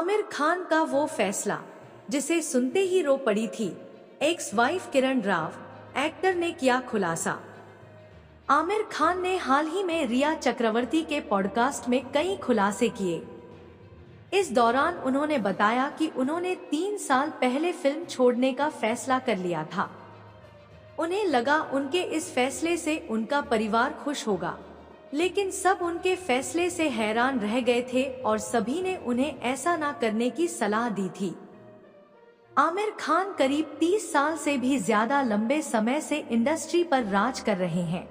आमिर खान का वो फैसला जिसे सुनते ही रो पड़ी थी ex wife Kiran Rao, actor ने किया खुलासा। आमिर खान ने हाल ही में रिया चक्रवर्ती के पॉडकास्ट में कई खुलासे किए। इस दौरान उन्होंने बताया कि उन्होंने 3 साल पहले फिल्म छोड़ने का फैसला कर लिया था। उन्हें लगा उनके इस फैसले से उनका परिवार खुश होगा, लेकिन सब उनके फैसले से हैरान रह गए थे और सभी ने उन्हें ऐसा ना करने की सलाह दी थी। आमिर खान करीब 30 साल से भी ज्यादा लंबे समय से इंडस्ट्री पर राज कर रहे हैं।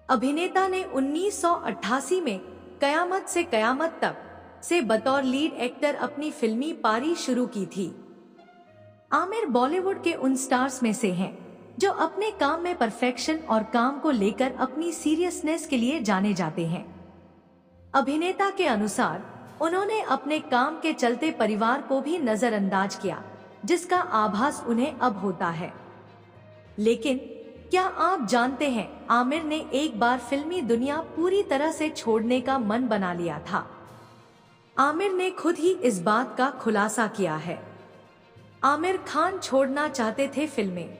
अभिनेता ने 1988 में कयामत से कयामत तक से बतौर लीड एक्टर अपनी फिल्मी पारी शुरू की थी। आमिर बॉलीवुड के उन स्टार्स में से हैं जो अपने काम में परफेक्शन और काम को लेकर अपनी सीरियसनेस के लिए जाने जाते हैं। अभिनेता के अनुसार उन्होंने अपने काम के चलते परिवार को भी नजरअंदाज किया, जिसका आभास उन्हें अब होता है। लेकिन क्या आप जानते हैं, आमिर ने एक बार फिल्मी दुनिया पूरी तरह से छोड़ने का मन बना लिया था। आमिर ने खुद ही इस बात का खुलासा किया है। आमिर खान छोड़ना चाहते थे फिल्में।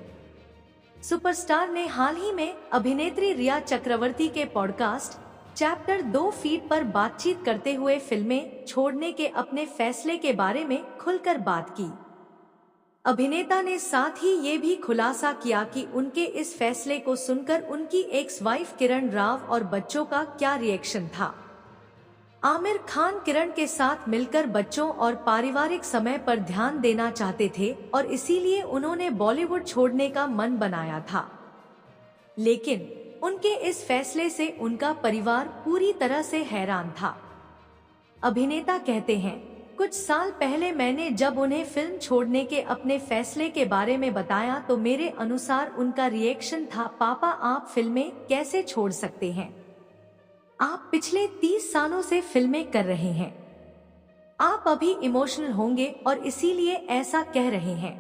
सुपरस्टार ने हाल ही में अभिनेत्री रिया चक्रवर्ती के पॉडकास्ट चैप्टर 2 फीट पर बातचीत करते हुए फिल्में छोड़ने के अपने फैसले के बारे में खुलकर बात की। अभिनेता ने साथ ही ये भी खुलासा किया कि उनके इस फैसले को सुनकर उनकी एक्स वाइफ किरण राव और बच्चों का क्या रिएक्शन था। आमिर खान किरण के साथ मिलकर बच्चों और पारिवारिक समय पर ध्यान देना चाहते थे और इसीलिए उन्होंने बॉलीवुड छोड़ने का मन बनाया था। लेकिन उनके इस फैसले से उनका परिवार पूरी तरह से हैरान था। अभिनेता कहते हैं, कुछ साल पहले मैंने जब उन्हें फिल्म छोड़ने के अपने फैसले के बारे में बताया तो मेरे अनुसार उनका रिएक्शन था, पापा आप फिल्में कैसे छोड़ सकते हैं? आप पिछले 30 सालों से फिल्में कर रहे हैं। आप अभी इमोशनल होंगे और इसीलिए ऐसा कह रहे हैं।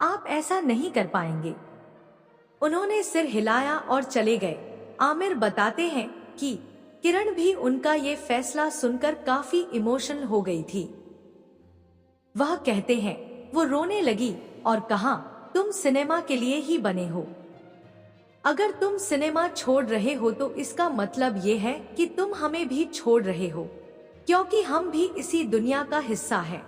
आप ऐसा नहीं कर पाएंगे। उन्होंने सिर हिलाया और चले गए। आमिर बताते हैं कि किरण भी उनका ये फैसला सुनकर काफी इमोशनल हो गई थी। वह कहते हैं, वो रोने लगी और कहा, तुम सिनेमा के लिए ही बने हो। अगर तुम सिनेमा छोड़ रहे हो तो इसका मतलब ये है कि तुम हमें भी छोड़ रहे हो, क्योंकि हम भी इसी दुनिया का हिस्सा हैं।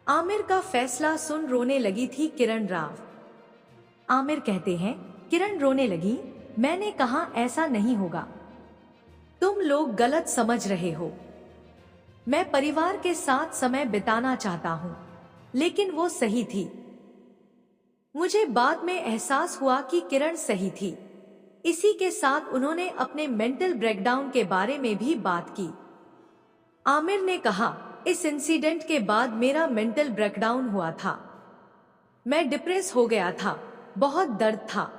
आमिर का फैसला सुन रोने लगी थी किरण राव। आमिर कहते हैं, किरण रोने लगी, मैंने कहा ऐसा नहीं होगा, तुम लोग गलत समझ रहे हो। मैं परिवार के साथ समय बिताना चाहता हूँ, लेकिन वो सही थी। मुझे बाद में एहसास हुआ कि किरण सही थी। इसी के साथ उन्होंने अपने मेंटल ब्रेकडाउन के बारे में भी बात की। आमिर ने कहा, इस इंसिडेंट के बाद मेरा मेंटल ब्रेकडाउन हुआ था। मैं डिप्रेस हो गया था, बहुत दर्द था।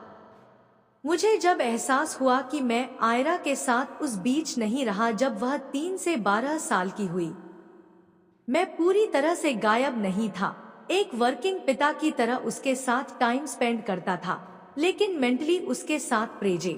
मुझे जब एहसास हुआ कि मैं आयरा के साथ उस बीच नहीं रहा जब वह 3 से 12 साल की हुई। मैं पूरी तरह से गायब नहीं था, एक वर्किंग पिता की तरह उसके साथ टाइम स्पेंड करता था, लेकिन मेंटली उसके साथ प्रेजे